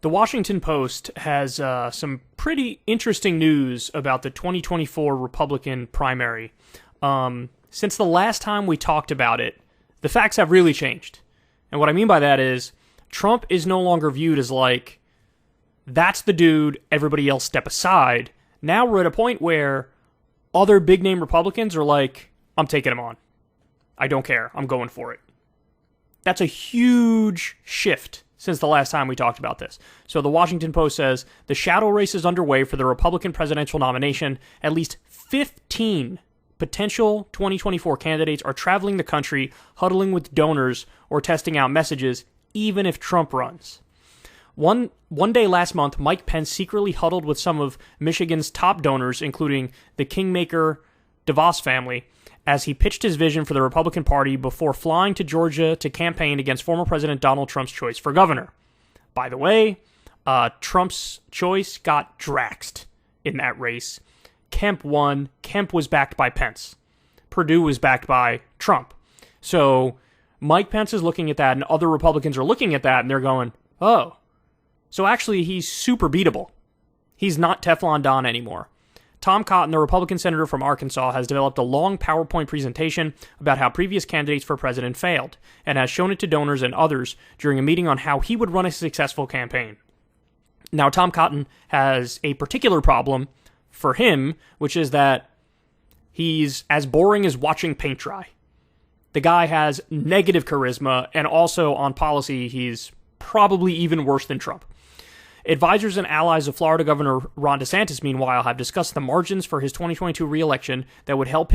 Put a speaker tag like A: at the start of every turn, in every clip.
A: The Washington Post has some pretty interesting news about the 2024 Republican primary. Since the last time we talked about it, the facts have really changed. And what I mean by that is, Trump is no longer viewed as like, that's the dude, everybody else step aside. Now we're at a point where other big-name Republicans are like, I'm taking him on. I don't care. I'm going for it. That's a huge shift since the last time we talked about this. So the Washington Post says, the shadow race is underway for the Republican presidential nomination. At least 15 potential 2024 candidates are traveling the country, huddling with donors, or testing out messages, even if Trump runs. One day last month, Mike Pence secretly huddled with some of Michigan's top donors, including the Kingmaker DeVos family, as he pitched his vision for the Republican Party before flying to Georgia to campaign against former President Donald Trump's choice for governor. By the way, Trump's choice got draxed in that race. Kemp won. Kemp was backed by Pence. Perdue was backed by Trump. So Mike Pence is looking at that, and other Republicans are looking at that, and they're going, oh, so actually he's super beatable. He's not Teflon Don anymore. Tom Cotton, the Republican senator from Arkansas, has developed a long PowerPoint presentation about how previous candidates for president failed, and has shown it to donors and others during a meeting on how he would run a successful campaign. Now, Tom Cotton has a particular problem for him, which is that he's as boring as watching paint dry. The guy has negative charisma, and also on policy, he's probably even worse than Trump. Advisors and allies of Florida Governor Ron DeSantis, meanwhile, have discussed the margins for his 2022 re-election that would help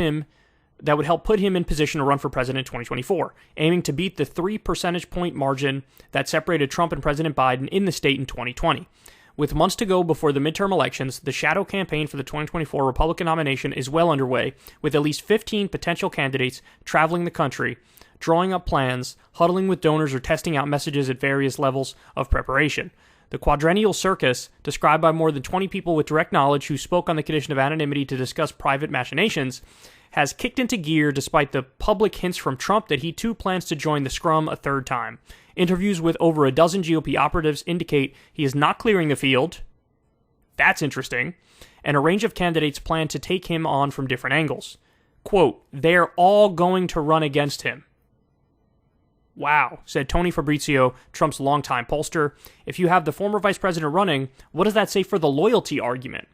A: put him in position to run for president in 2024, aiming to beat the 3 percentage point margin that separated Trump and President Biden in the state in 2020. With months to go before the midterm elections, the shadow campaign for the 2024 Republican nomination is well underway, with at least 15 potential candidates traveling the country, drawing up plans, huddling with donors, or testing out messages at various levels of preparation. The quadrennial circus, described by more than 20 people with direct knowledge who spoke on the condition of anonymity to discuss private machinations, has kicked into gear despite the public hints from Trump that he too plans to join the scrum a third time. Interviews with over a dozen GOP operatives indicate he is not clearing the field. That's interesting. And a range of candidates plan to take him on from different angles. Quote, they're all going to run against him. Wow, said Tony Fabrizio, Trump's longtime pollster. If you have the former vice president running, what does that say for the loyalty argument?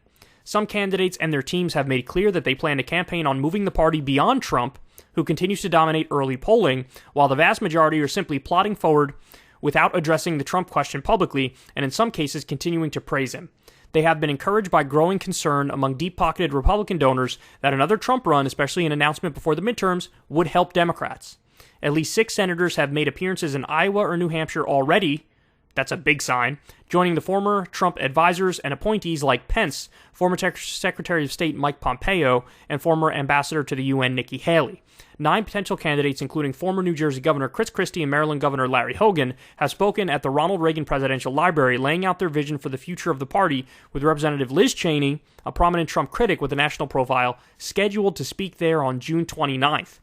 A: Some candidates and their teams have made clear that they plan to campaign on moving the party beyond Trump, who continues to dominate early polling, while the vast majority are simply plodding forward without addressing the Trump question publicly, and in some cases continuing to praise him. They have been encouraged by growing concern among deep-pocketed Republican donors that another Trump run, especially an announcement before the midterms, would help Democrats. At least 6 senators have made appearances in Iowa or New Hampshire already. That's a big sign. Joining the former Trump advisors and appointees like Pence, former Secretary of State Mike Pompeo, and former Ambassador to the UN Nikki Haley. 9 potential candidates, including former New Jersey Governor Chris Christie and Maryland Governor Larry Hogan, have spoken at the Ronald Reagan Presidential Library, laying out their vision for the future of the party, with Representative Liz Cheney, a prominent Trump critic with a national profile, scheduled to speak there on June 29th.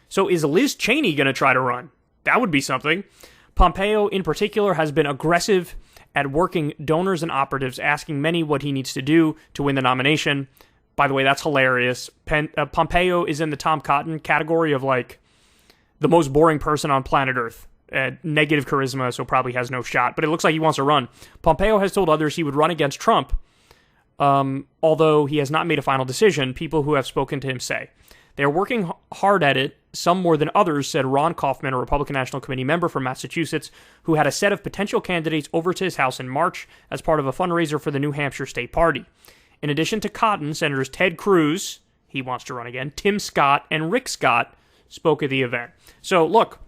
A: So is Liz Cheney going to try to run? That would be something. Pompeo, in particular, has been aggressive at working donors and operatives, asking many what he needs to do to win the nomination. By the way, that's hilarious. Pompeo is in the Tom Cotton category of, like, the most boring person on planet Earth. Negative charisma, so probably has no shot. But it looks like he wants to run. Pompeo has told others he would run against Trump, although he has not made a final decision, people who have spoken to him say. They are working hard at it, some more than others, said Ron Kaufman, a Republican National Committee member from Massachusetts, who had a set of potential candidates over to his house in March as part of a fundraiser for the New Hampshire State Party. In addition to Cotton, Senators Ted Cruz, he wants to run again, Tim Scott, and Rick Scott spoke at the event. So, look,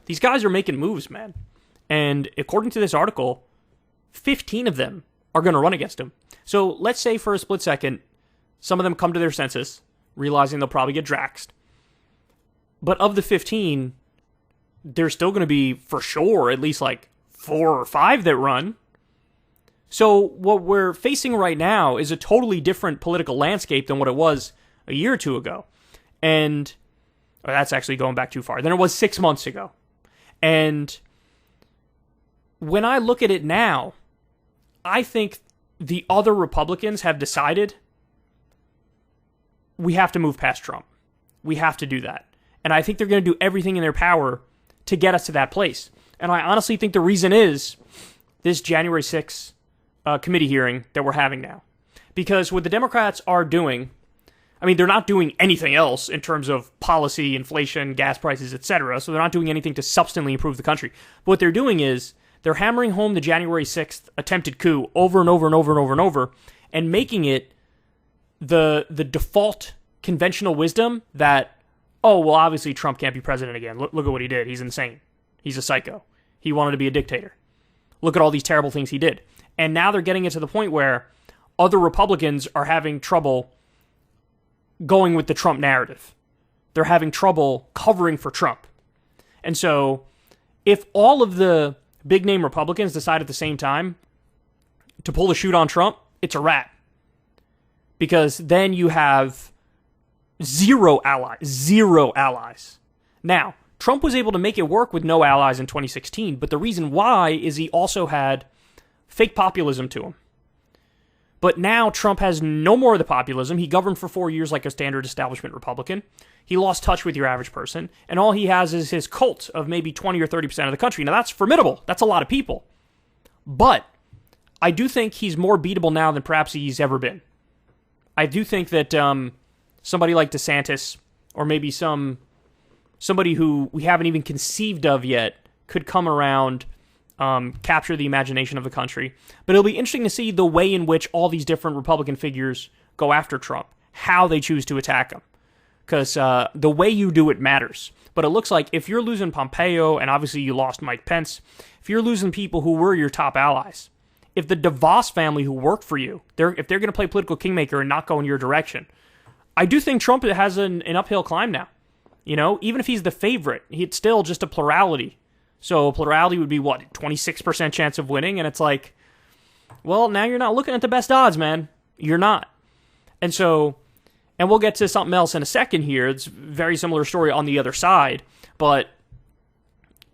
A: these guys are making moves, man. And according to this article, 15 of them are going to run against him. So let's say for a split second, some of them come to their senses, realizing they'll probably get draxed. But of the 15, there's still going to be, for sure, at least like 4 or 5 that run. So what we're facing right now is a totally different political landscape than what it was a year or two ago. And that's actually going back too far. Than it was 6 months ago. And when I look at it now, I think the other Republicans have decided we have to move past Trump. We have to do that. And I think they're going to do everything in their power to get us to that place. And I honestly think the reason is this January 6th committee hearing that we're having now. Because what the Democrats are doing, I mean, they're not doing anything else in terms of policy, inflation, gas prices, etc. So they're not doing anything to substantially improve the country. But what they're doing is they're hammering home the January 6th attempted coup over and over and over and over and over, and making it the default conventional wisdom that, oh, well, obviously Trump can't be president again. Look at what he did. He's insane. He's a psycho. He wanted to be a dictator. Look at all these terrible things he did. And now they're getting it to the point where other Republicans are having trouble going with the Trump narrative. They're having trouble covering for Trump. And so if all of the big-name Republicans decide at the same time to pull the shoot on Trump, it's a wrap. Because then you have zero allies. Now, Trump was able to make it work with no allies in 2016, but the reason why is he also had fake populism to him. But now Trump has no more of the populism. He governed for 4 years like a standard establishment Republican. He lost touch with your average person, and all he has is his cult of maybe 20 or 30% of the country. Now, that's formidable. That's a lot of people. But I do think he's more beatable now than perhaps he's ever been. I do think that somebody like DeSantis, or maybe somebody who we haven't even conceived of yet, could come around, capture the imagination of the country. But it'll be interesting to see the way in which all these different Republican figures go after Trump, how they choose to attack him. Because the way you do it matters. But it looks like if you're losing Pompeo, and obviously you lost Mike Pence, if you're losing people who were your top allies, if the DeVos family who worked for you, if they're going to play political kingmaker and not go in your direction, I do think Trump has an uphill climb now. You know, even if he's the favorite, it's still just a plurality. So a plurality would be, 26% chance of winning? And it's like, well, now you're not looking at the best odds, man. You're not. And so, and we'll get to something else in a second here. It's a very similar story on the other side. But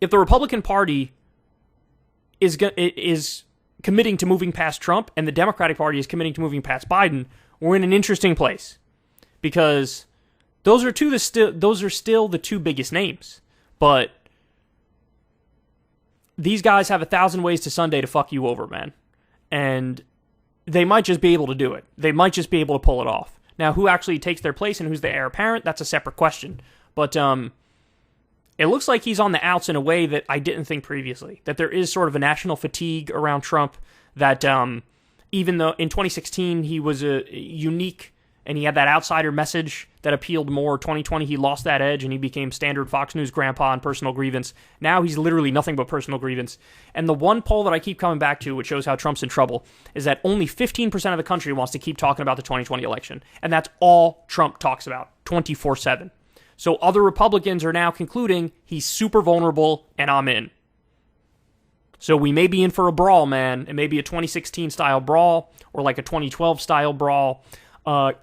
A: if the Republican Party is committing to moving past Trump and the Democratic Party is committing to moving past Biden, we're in an interesting place. Because those are still the two biggest names. But these guys have 1,000 ways to Sunday to fuck you over, man. And they might just be able to do it. They might just be able to pull it off. Now, who actually takes their place and who's the heir apparent, that's a separate question. But it looks like he's on the outs in a way that I didn't think previously. That there is sort of a national fatigue around Trump. That even though in 2016 he was a unique and he had that outsider message that appealed more. 2020, he lost that edge and he became standard Fox News grandpa and personal grievance. Now he's literally nothing but personal grievance. And the one poll that I keep coming back to, which shows how Trump's in trouble, is that only 15% of the country wants to keep talking about the 2020 election. And that's all Trump talks about, 24/7. So other Republicans are now concluding he's super vulnerable and I'm in. So we may be in for a brawl, man. It may be a 2016 style brawl or like a 2012 style brawl.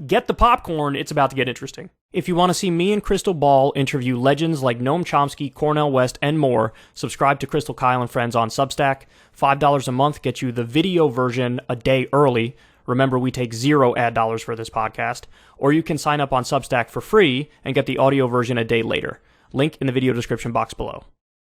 A: Get the popcorn, it's about to get interesting. If you want to see me and Crystal Ball interview legends like Noam Chomsky, Cornel West, and more, subscribe to Crystal, Kyle, and Friends on Substack. $5 a month gets you the video version a day early. Remember, we take 0 ad dollars for this podcast. Or you can sign up on Substack for free and get the audio version a day later. Link in the video description box below.